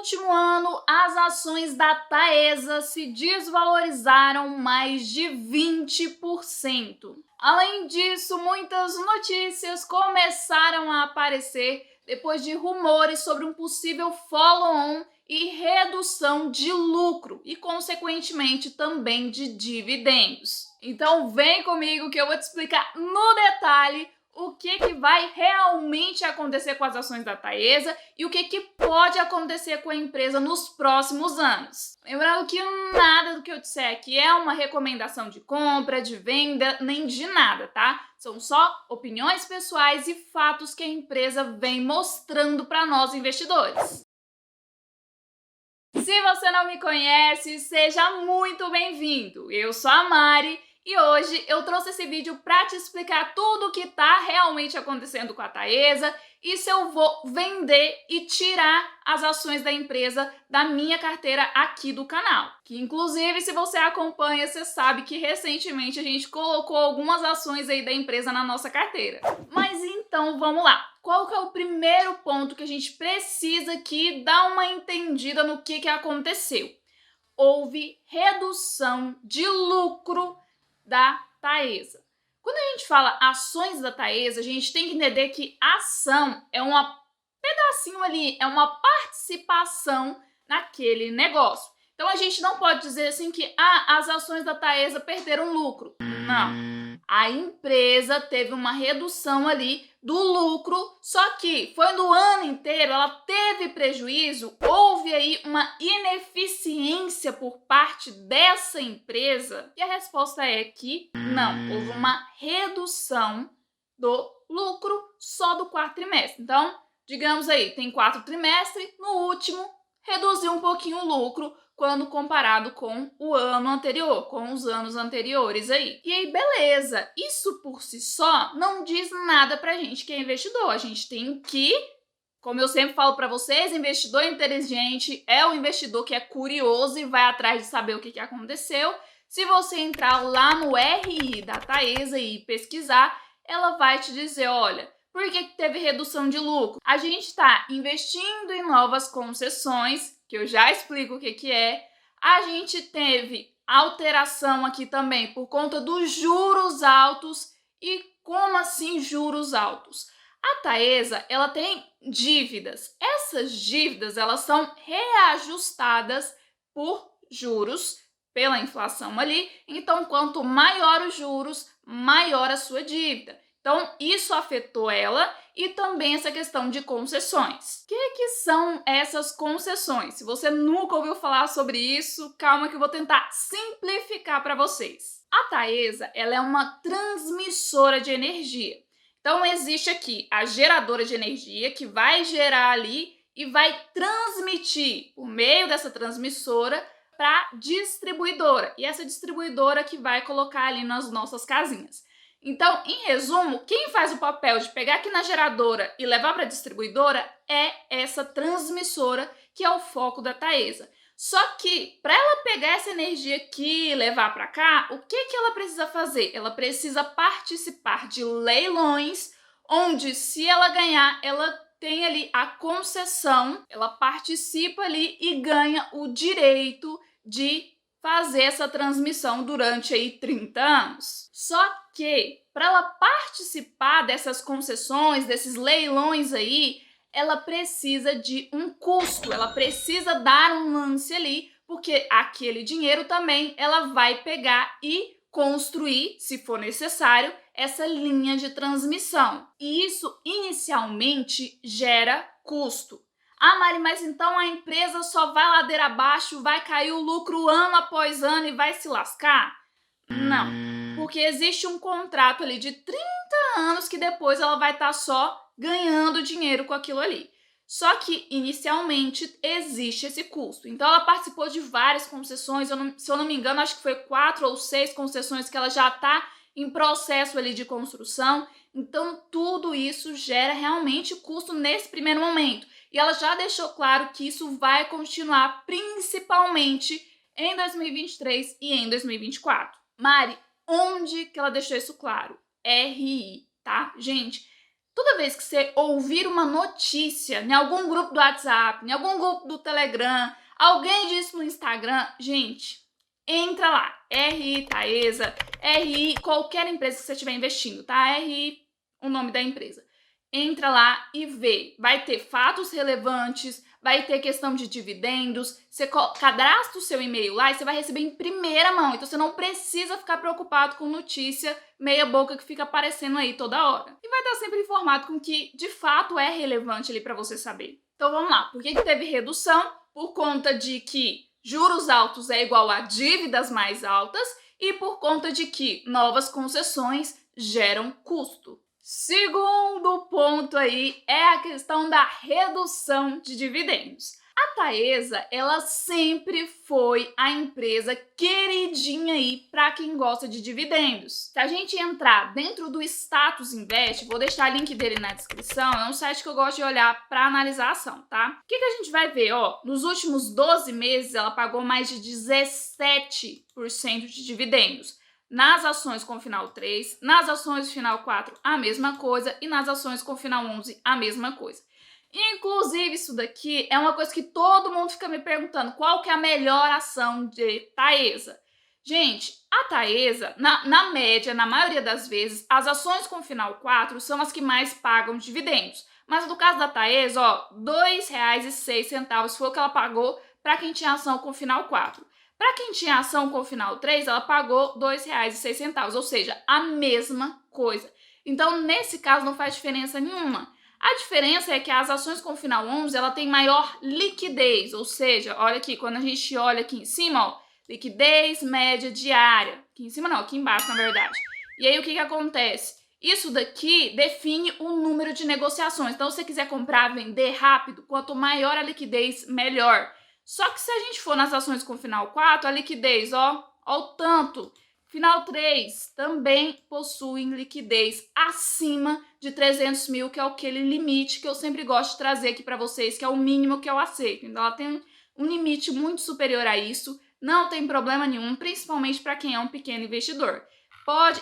último ano, as ações da Taesa se desvalorizaram mais de 20%. Além disso, muitas notícias começaram a aparecer depois de rumores sobre um possível follow-on e redução de lucro e, consequentemente, também de dividendos. Então vem comigo que eu vou te explicar no detalhe o que vai realmente acontecer com as ações da Taesa e o que pode acontecer com a empresa nos próximos anos. Lembrando que nada do que eu disser aqui é uma recomendação de compra, de venda, nem de nada, tá? São só opiniões pessoais e fatos que a empresa vem mostrando para nós investidores. Se você não me conhece, seja muito bem-vindo! Eu sou a Mari e hoje eu trouxe esse vídeo para te explicar tudo o que está realmente acontecendo com a Taesa e se eu vou vender e tirar as ações da empresa da minha carteira aqui do canal. Que inclusive, se você acompanha, você sabe que recentemente a gente colocou algumas ações aí da empresa na nossa carteira. Mas então vamos lá. Qual que é o primeiro ponto que a gente precisa aqui dar uma entendida no que aconteceu? Houve redução de lucro da Taesa. Quando a gente fala ações da Taesa, a gente tem que entender que ação é um pedacinho ali, é uma participação naquele negócio. Então a gente não pode dizer assim que as ações da Taesa perderam lucro. Não. A empresa teve uma redução ali do lucro, só que foi no ano inteiro, ela teve prejuízo, houve aí uma ineficiência por parte dessa empresa? E a resposta é que não, houve uma redução do lucro só do quarto trimestre. Então, digamos aí, tem 4 trimestres, no último reduziu um pouquinho o lucro quando comparado com o ano anterior, com os anos anteriores aí. E aí, beleza, isso por si só não diz nada pra gente que é investidor. A gente tem que, como eu sempre falo pra vocês, investidor inteligente é o investidor que é curioso e vai atrás de saber o que aconteceu. Se você entrar lá no RI da Taesa e pesquisar, ela vai te dizer, olha, por que teve redução de lucro? A gente está investindo em novas concessões, que eu já explico o que é. A gente teve alteração aqui também por conta dos juros altos. E como assim juros altos? A Taesa, ela tem dívidas. Essas dívidas, elas são reajustadas por juros, pela inflação ali. Então, quanto maior os juros, maior a sua dívida. Então, isso afetou ela e também essa questão de concessões. O que são essas concessões? Se você nunca ouviu falar sobre isso, calma que eu vou tentar simplificar para vocês. A Taesa, ela é uma transmissora de energia. Então, existe aqui a geradora de energia que vai gerar ali e vai transmitir por meio dessa transmissora para a distribuidora. E essa distribuidora que vai colocar ali nas nossas casinhas. Então, em resumo, quem faz o papel de pegar aqui na geradora e levar para a distribuidora é essa transmissora, que é o foco da Taesa. Só que, para ela pegar essa energia aqui e levar para cá, o que ela precisa fazer? Ela precisa participar de leilões, onde se ela ganhar, ela tem ali a concessão, ela participa ali e ganha o direito de fazer essa transmissão durante aí 30 anos. Só que, para ela participar dessas concessões, desses leilões aí, ela precisa de um custo, ela precisa dar um lance ali, porque aquele dinheiro também ela vai pegar e construir, se for necessário, essa linha de transmissão. E isso inicialmente gera custo. Ah, Mari, mas então a empresa só vai ladeira abaixo, vai cair o lucro ano após ano e vai se lascar? Não, porque existe um contrato ali de 30 anos que depois ela vai estar só ganhando dinheiro com aquilo ali. Só que, inicialmente, existe esse custo. Então, ela participou de várias concessões, se eu não me engano, acho que foi 4 ou 6 concessões que ela já está em processo ali de construção. Então, tudo isso gera realmente custo nesse primeiro momento. E ela já deixou claro que isso vai continuar principalmente em 2023 e em 2024. Mari, onde que ela deixou isso claro? RI, tá? Gente, Toda vez que você ouvir uma notícia em algum grupo do WhatsApp, em algum grupo do Telegram, alguém disse no Instagram, gente, entra lá, RI Taesa, RI, qualquer empresa que você estiver investindo, tá? RI, o nome da empresa. Entra lá e vê. Vai ter fatos relevantes, vai ter questão de dividendos, você cadastra o seu e-mail lá e você vai receber em primeira mão. Então você não precisa ficar preocupado com notícia meia boca que fica aparecendo aí toda hora. E vai estar sempre informado com o que de fato é relevante ali para você saber. Então vamos lá. Por que teve redução? Por conta de que juros altos é igual a dívidas mais altas e por conta de que novas concessões geram custo. Segundo ponto aí é a questão da redução de dividendos. A Taesa, ela sempre foi a empresa queridinha aí para quem gosta de dividendos. Se a gente entrar dentro do Status Invest, vou deixar o link dele na descrição, é um site que eu gosto de olhar para analisar a ação, tá? O que a gente vai ver? Ó, nos últimos 12 meses ela pagou mais de 17% de dividendos. Nas ações com final 3, nas ações final 4, a mesma coisa, e nas ações com final 11, a mesma coisa. Inclusive, isso daqui é uma coisa que todo mundo fica me perguntando, qual que é a melhor ação de Taesa? Gente, a Taesa, na média, na maioria das vezes, as ações com final 4 são as que mais pagam dividendos. Mas no caso da Taesa, ó, R$ 2,06 foi o que ela pagou para quem tinha ação com final 4. Para quem tinha ação com final 3, ela pagou R$ 2,06, ou seja, a mesma coisa. Então, nesse caso, não faz diferença nenhuma. A diferença é que as ações com final 11, ela tem maior liquidez, ou seja, olha aqui, quando a gente olha aqui em cima, ó, liquidez média diária. Aqui em cima não, aqui embaixo, na verdade. E aí, o que acontece? Isso daqui define o número de negociações. Então, se você quiser comprar, vender rápido, quanto maior a liquidez, melhor. Só que se a gente for nas ações com final 4, a liquidez, ó o tanto. Final 3 também possuem liquidez acima de 300 mil, que é aquele limite que eu sempre gosto de trazer aqui para vocês, que é o mínimo que eu aceito. Então, ela tem um limite muito superior a isso, não tem problema nenhum, principalmente para quem é um pequeno investidor.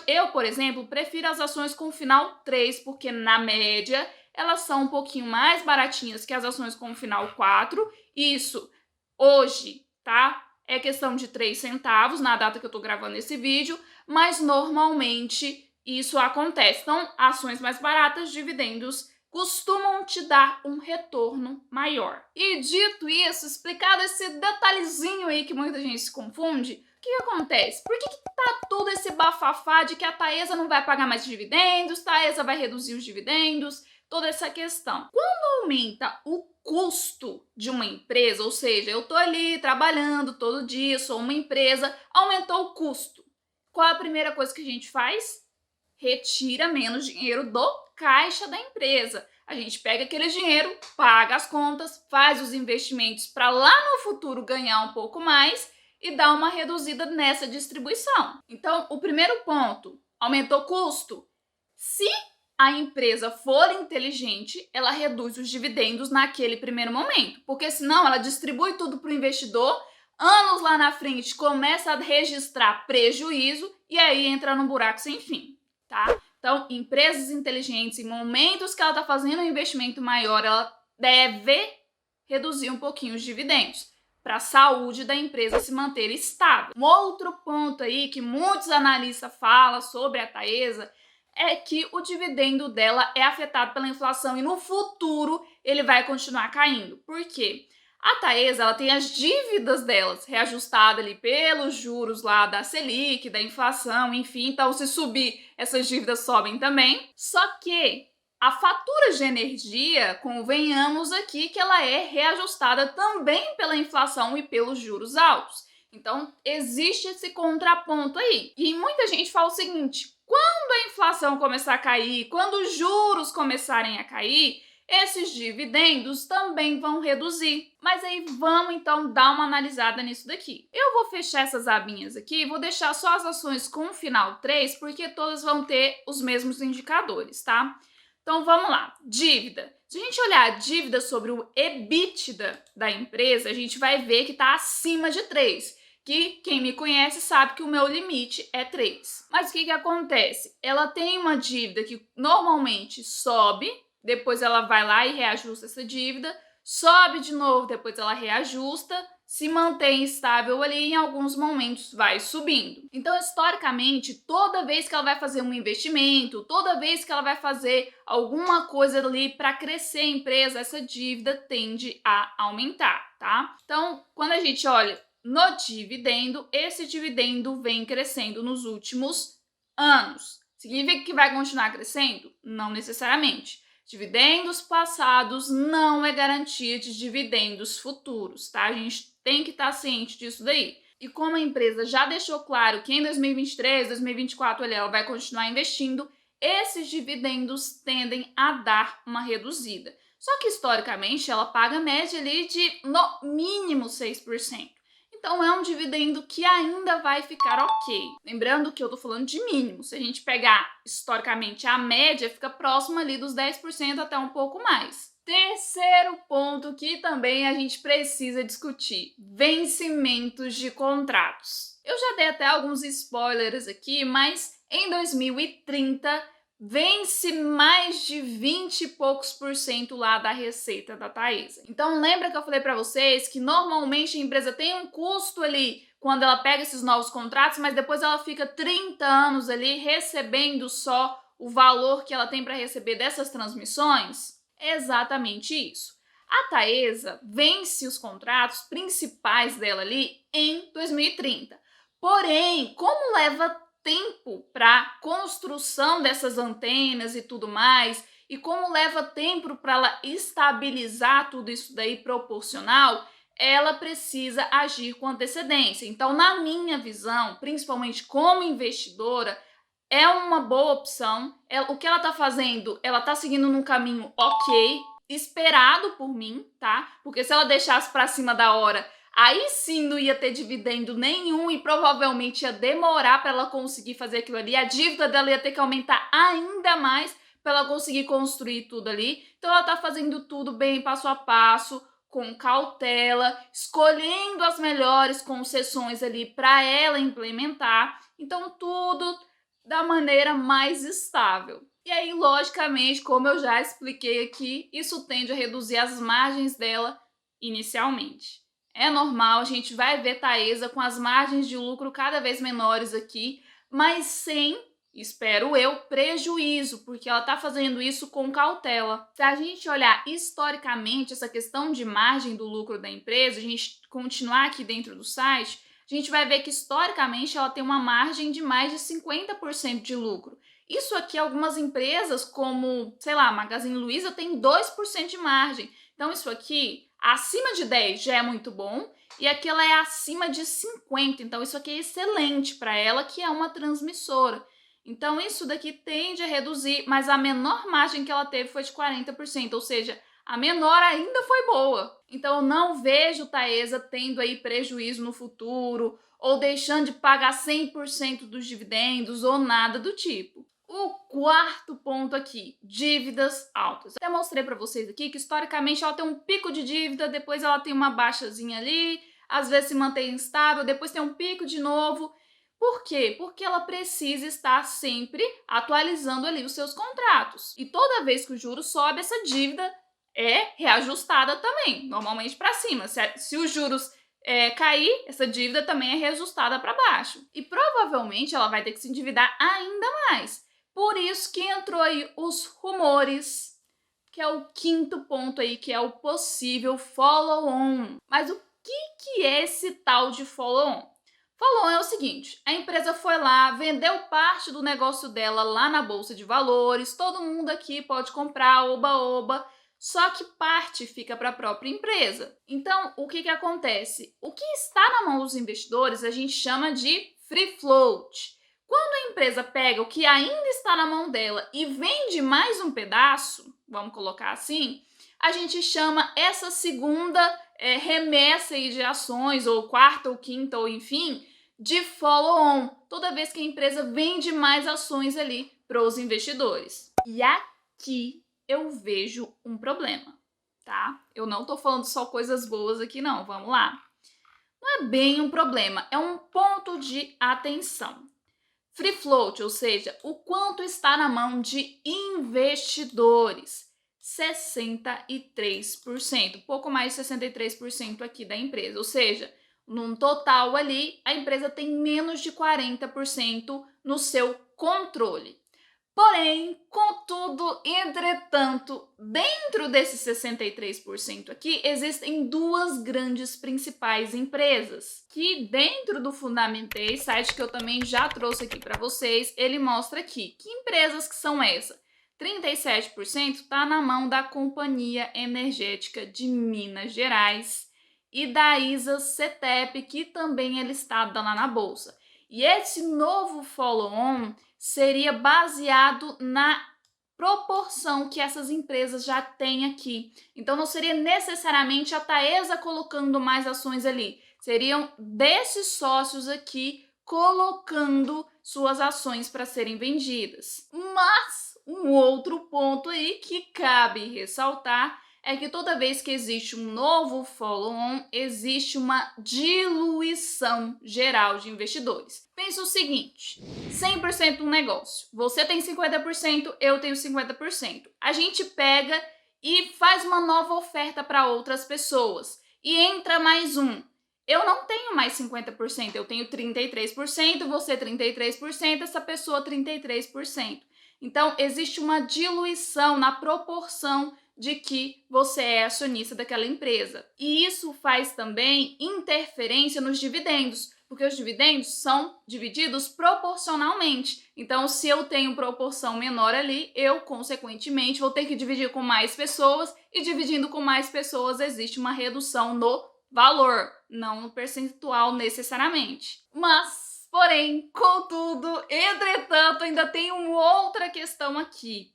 Eu, por exemplo, prefiro as ações com final 3, porque na média elas são um pouquinho mais baratinhas que as ações com final 4. Isso hoje, tá? É questão de 3 centavos na data que eu tô gravando esse vídeo, mas normalmente isso acontece. Então, ações mais baratas, dividendos, costumam te dar um retorno maior. E dito isso, explicado esse detalhezinho aí que muita gente se confunde, o que acontece? Por que tá todo esse bafafá de que a Taesa não vai pagar mais dividendos, Taesa vai reduzir os dividendos, toda essa questão? Quando aumenta o custo de uma empresa, ou seja, eu tô ali trabalhando todo dia, sou uma empresa, aumentou o custo. Qual é a primeira coisa que a gente faz? Retira menos dinheiro do caixa da empresa. A gente pega aquele dinheiro, paga as contas, faz os investimentos para lá no futuro ganhar um pouco mais e dá uma reduzida nessa distribuição. Então, o primeiro ponto, aumentou o custo. Se a empresa for inteligente, ela reduz os dividendos naquele primeiro momento, porque senão ela distribui tudo para o investidor, anos lá na frente começa a registrar prejuízo e aí entra num buraco sem fim, tá? Então, empresas inteligentes, em momentos que ela está fazendo um investimento maior, ela deve reduzir um pouquinho os dividendos para a saúde da empresa se manter estável. Um outro ponto aí que muitos analistas falam sobre a Taesa é que o dividendo dela é afetado pela inflação e no futuro ele vai continuar caindo. Por quê? A Taesa, ela tem as dívidas delas reajustadas ali pelos juros lá da Selic, da inflação, enfim. Então, se subir, essas dívidas sobem também. Só que a fatura de energia, convenhamos aqui que ela é reajustada também pela inflação e pelos juros altos. Então, existe esse contraponto aí. E muita gente fala o seguinte: quando a inflação começar a cair, quando os juros começarem a cair, esses dividendos também vão reduzir. Mas aí vamos então dar uma analisada nisso daqui. Eu vou fechar essas abinhas aqui, vou deixar só as ações com final 3, porque todas vão ter os mesmos indicadores, tá? Então vamos lá, dívida. Se a gente olhar a dívida sobre o EBITDA da empresa, a gente vai ver que está acima de 3. que quem me conhece sabe que o meu limite é 3. Mas o que acontece? Ela tem uma dívida que normalmente sobe, depois ela vai lá e reajusta essa dívida, sobe de novo, depois ela reajusta, se mantém estável ali e em alguns momentos vai subindo. Então, historicamente, toda vez que ela vai fazer um investimento, toda vez que ela vai fazer alguma coisa ali para crescer a empresa, essa dívida tende a aumentar, tá? Então, quando a gente olha no dividendo, esse dividendo vem crescendo nos últimos anos. Significa que vai continuar crescendo? Não necessariamente. Dividendos passados não é garantia de dividendos futuros, tá? A gente tem que estar ciente disso daí. E como a empresa já deixou claro que em 2023, 2024 ela vai continuar investindo, esses dividendos tendem a dar uma reduzida. Só que historicamente ela paga média ali de no mínimo 6%. Então é um dividendo que ainda vai ficar ok. Lembrando que eu tô falando de mínimo. Se a gente pegar historicamente a média, fica próximo ali dos 10% até um pouco mais. Terceiro ponto que também a gente precisa discutir: vencimentos de contratos. Eu já dei até alguns spoilers aqui, mas em 2030 vence mais de 20 e poucos por cento lá da receita da Taesa. Então lembra que eu falei para vocês que normalmente a empresa tem um custo ali quando ela pega esses novos contratos, mas depois ela fica 30 anos ali recebendo só o valor que ela tem para receber dessas transmissões? É exatamente isso. A Taesa vence os contratos principais dela ali em 2030. Porém, como leva tempo para construção dessas antenas e tudo mais, e como leva tempo para ela estabilizar tudo isso daí proporcional, ela precisa agir com antecedência. Então, na minha visão, principalmente como investidora, é uma boa opção. O que ela está fazendo, ela está seguindo num caminho ok, esperado por mim, tá? Porque se ela deixasse para cima da hora, aí sim não ia ter dividendo nenhum e provavelmente ia demorar para ela conseguir fazer aquilo ali. A dívida dela ia ter que aumentar ainda mais para ela conseguir construir tudo ali. Então ela tá fazendo tudo bem, passo a passo, com cautela, escolhendo as melhores concessões ali para ela implementar. Então tudo da maneira mais estável. E aí, logicamente, como eu já expliquei aqui, isso tende a reduzir as margens dela inicialmente. É normal, a gente vai ver Taesa com as margens de lucro cada vez menores aqui, mas sem, espero eu, prejuízo, porque ela está fazendo isso com cautela. Se a gente olhar historicamente essa questão de margem do lucro da empresa, a gente continuar aqui dentro do site, a gente vai ver que historicamente ela tem uma margem de mais de 50% de lucro. Isso aqui, algumas empresas como, sei lá, Magazine Luiza tem 2% de margem. Então isso aqui, acima de 10 já é muito bom e aqui ela é acima de 50. Então isso aqui é excelente para ela, que é uma transmissora. Então isso daqui tende a reduzir, mas a menor margem que ela teve foi de 40%, ou seja, a menor ainda foi boa. Então eu não vejo Taesa tendo aí prejuízo no futuro ou deixando de pagar 100% dos dividendos ou nada do tipo. O quarto ponto aqui, dívidas altas. Eu até mostrei para vocês aqui que historicamente ela tem um pico de dívida, depois ela tem uma baixazinha ali, às vezes se mantém instável, depois tem um pico de novo. Por quê? Porque ela precisa estar sempre atualizando ali os seus contratos. E toda vez que o juro sobe, essa dívida é reajustada também, normalmente para cima. Se os juros cair, essa dívida também é reajustada para baixo. E provavelmente ela vai ter que se endividar ainda mais. Por isso que entrou aí os rumores, que é o quinto ponto aí, que é o possível follow-on. Mas o que é esse tal de follow-on? Follow-on é o seguinte: a empresa foi lá, vendeu parte do negócio dela lá na Bolsa de Valores, todo mundo aqui pode comprar, oba-oba, só que parte fica para a própria empresa. Então, o que acontece? O que está na mão dos investidores a gente chama de free float. Quando a empresa pega o que ainda está na mão dela e vende mais um pedaço, vamos colocar assim, a gente chama essa segunda remessa aí de ações, ou quarta ou quinta, ou enfim, de follow-on, toda vez que a empresa vende mais ações ali para os investidores. E aqui eu vejo um problema, tá? Eu não tô falando só coisas boas aqui não, vamos lá. Não é bem um problema, é um ponto de atenção. Free float, ou seja, o quanto está na mão de investidores. 63%, pouco mais de 63% aqui da empresa, ou seja, num total ali, a empresa tem menos de 40% no seu controle. Porém, contudo, entretanto, dentro desses 63% aqui, existem duas grandes principais empresas, que dentro do Fundamentei, site que eu também já trouxe aqui para vocês, ele mostra aqui que empresas que são essas. 37% está na mão da Companhia Energética de Minas Gerais e da ISA-CETEP, que também é listada lá na Bolsa. E esse novo follow-on seria baseado na proporção que essas empresas já têm aqui. Então, não seria necessariamente a Taesa colocando mais ações ali. Seriam desses sócios aqui colocando suas ações para serem vendidas. Mas um outro ponto aí que cabe ressaltar é que toda vez que existe um novo follow-on, existe uma diluição geral de investidores. Pensa o seguinte, 100% um negócio. Você tem 50%, eu tenho 50%. A gente pega e faz uma nova oferta para outras pessoas. E entra mais um. Eu não tenho mais 50%, eu tenho 33%, você 33%, essa pessoa 33%. Então, existe uma diluição na proporção de que você é acionista daquela empresa. E isso faz também interferência nos dividendos, porque os dividendos são divididos proporcionalmente. Então, se eu tenho proporção menor ali, eu, consequentemente, vou ter que dividir com mais pessoas, e dividindo com mais pessoas existe uma redução no valor, não no percentual necessariamente. Mas, porém, contudo, entretanto, ainda tem uma outra questão aqui.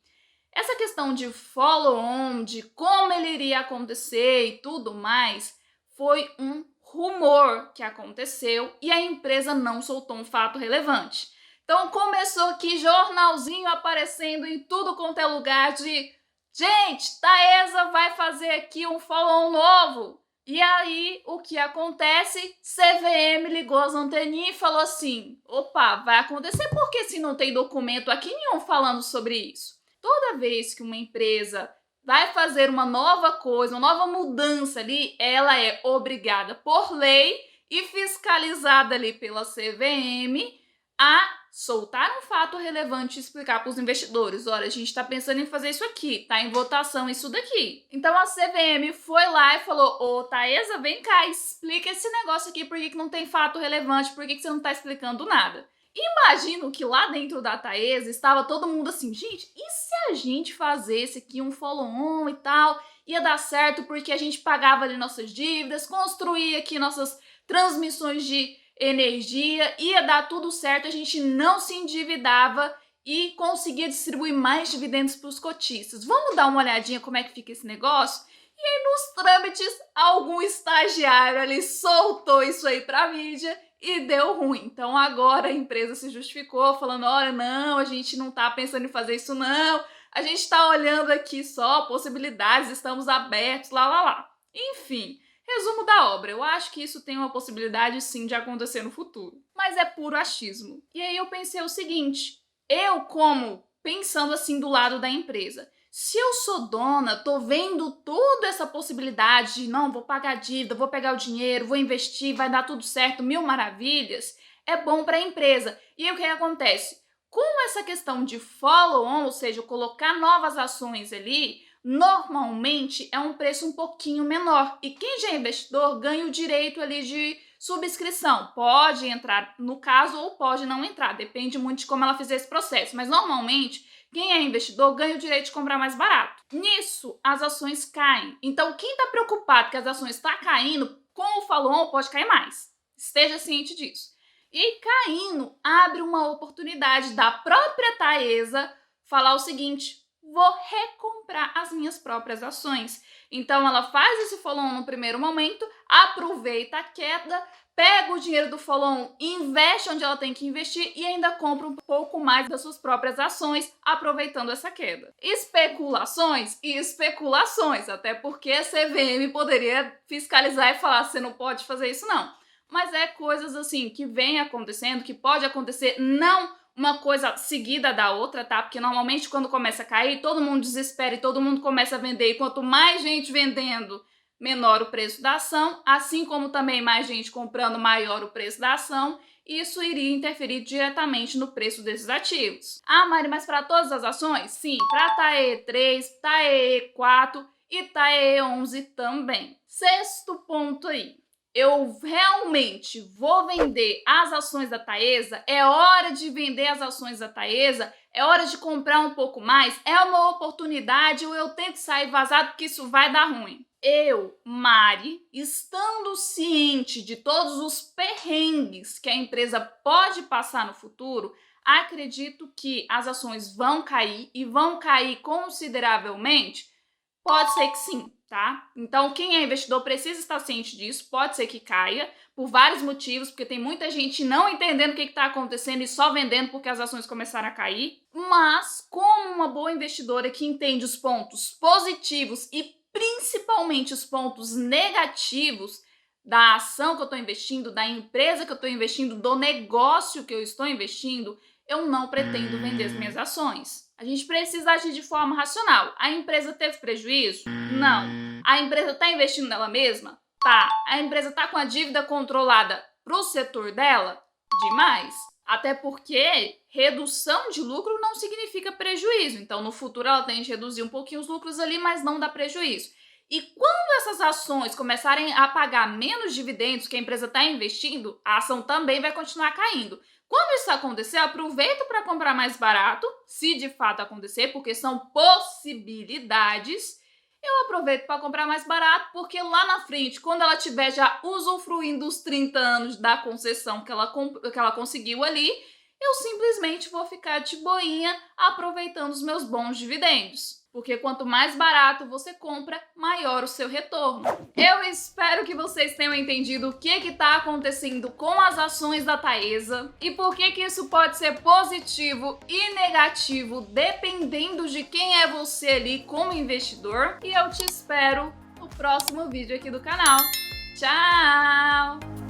Essa questão de follow-on, de como ele iria acontecer e tudo mais, foi um rumor que aconteceu e a empresa não soltou um fato relevante. Então começou aqui jornalzinho aparecendo em tudo quanto é lugar de gente, Taesa vai fazer aqui um follow-on novo. E aí, o que acontece? CVM ligou as anteninhas e falou assim, opa, vai acontecer porque se não tem documento aqui nenhum falando sobre isso. Toda vez que uma empresa vai fazer uma nova coisa, uma nova mudança ali, ela é obrigada por lei e fiscalizada ali pela CVM a soltar um fato relevante e explicar para os investidores, olha, a gente está pensando em fazer isso aqui, está em votação isso daqui. Então a CVM foi lá e falou, ô Taesa, vem cá, explica esse negócio aqui, por que não tem fato relevante, por que você não está explicando nada? Imagino que lá dentro da Taesa estava todo mundo assim, gente, e se a gente fazesse aqui um follow-on e tal, ia dar certo porque a gente pagava ali nossas dívidas, construía aqui nossas transmissões de energia, ia dar tudo certo, a gente não se endividava e conseguia distribuir mais dividendos para os cotistas. Vamos dar uma olhadinha como é que fica esse negócio? E aí nos trâmites, algum estagiário ali soltou isso aí para a mídia e deu ruim. Então agora a empresa se justificou falando, olha, não, a gente não tá pensando em fazer isso não, a gente tá olhando aqui só possibilidades, estamos abertos, lá. Enfim, resumo da obra, eu acho que isso tem uma possibilidade sim de acontecer no futuro, mas é puro achismo. E aí eu pensei o seguinte, eu como pensando assim do lado da empresa, se eu sou dona, tô vendo toda essa possibilidade de não, vou pagar dívida, vou pegar o dinheiro, vou investir, vai dar tudo certo, mil maravilhas, é bom para a empresa. E aí o que acontece? Com essa questão de follow-on, ou seja, colocar novas ações ali, normalmente é um preço um pouquinho menor. E quem já é investidor ganha o direito ali de subscrição. Pode entrar no caso ou pode não entrar, depende muito de como ela fizer esse processo. Mas normalmente, quem é investidor ganha o direito de comprar mais barato. Nisso, as ações caem. Então, quem está preocupado que as ações estão caindo, com o follow-on pode cair mais. Esteja ciente disso. E caindo, abre uma oportunidade da própria Taesa falar o seguinte, vou recomprar as minhas próprias ações. Então, ela faz esse follow-on no primeiro momento, aproveita a queda, pega o dinheiro do follow-on, investe onde ela tem que investir e ainda compra um pouco mais das suas próprias ações, aproveitando essa queda. Especulações e especulações, até porque a CVM poderia fiscalizar e falar, você não pode fazer isso não. mas é coisas assim que vem acontecendo, que pode acontecer, não uma coisa seguida da outra, tá? Porque normalmente quando começa a cair, todo mundo desespera e todo mundo começa a vender, e quanto mais gente vendendo, menor o preço da ação, assim como também mais gente comprando, maior o preço da ação. Isso iria interferir diretamente no preço desses ativos. Ah, Mari, mas para todas as ações? Sim, para TAE3, TAE4 e TAE11 também. Sexto ponto aí. Eu realmente vou vender as ações da Taesa? É hora de vender as ações da Taesa? É hora de comprar um pouco mais? É uma oportunidade ou eu tenho que sair vazado porque isso vai dar ruim? Eu, Mari, estando ciente de todos os perrengues que a empresa pode passar no futuro, acredito que as ações vão cair e vão cair consideravelmente? Pode ser que sim, tá? Então, quem é investidor precisa estar ciente disso. Pode ser que caia por vários motivos, porque tem muita gente não entendendo o que está acontecendo e só vendendo porque as ações começaram a cair. Mas, como uma boa investidora que entende os pontos positivos e principalmente os pontos negativos da ação que eu estou investindo, da empresa que eu estou investindo, do negócio que eu estou investindo, eu não pretendo vender as minhas ações. A gente precisa agir de forma racional. A empresa teve prejuízo? Não. A empresa está investindo nela mesma? Tá. A empresa está com a dívida controlada para o setor dela? Demais. Até porque redução de lucro não significa prejuízo. Então, no futuro, ela tende a reduzir um pouquinho os lucros ali, mas não dá prejuízo. E quando essas ações começarem a pagar menos dividendos que a empresa está investindo, a ação também vai continuar caindo. Quando isso acontecer, aproveita para comprar mais barato, se de fato acontecer, porque são possibilidades. Eu aproveito para comprar mais barato, porque lá na frente, quando ela estiver já usufruindo os 30 anos da concessão que ela conseguiu ali, eu simplesmente vou ficar de boinha aproveitando os meus bons dividendos. Porque quanto mais barato você compra, maior o seu retorno. Eu espero que vocês tenham entendido o que está acontecendo com as ações da Taesa e por que isso pode ser positivo e negativo dependendo de quem é você ali como investidor. E eu te espero no próximo vídeo aqui do canal. Tchau!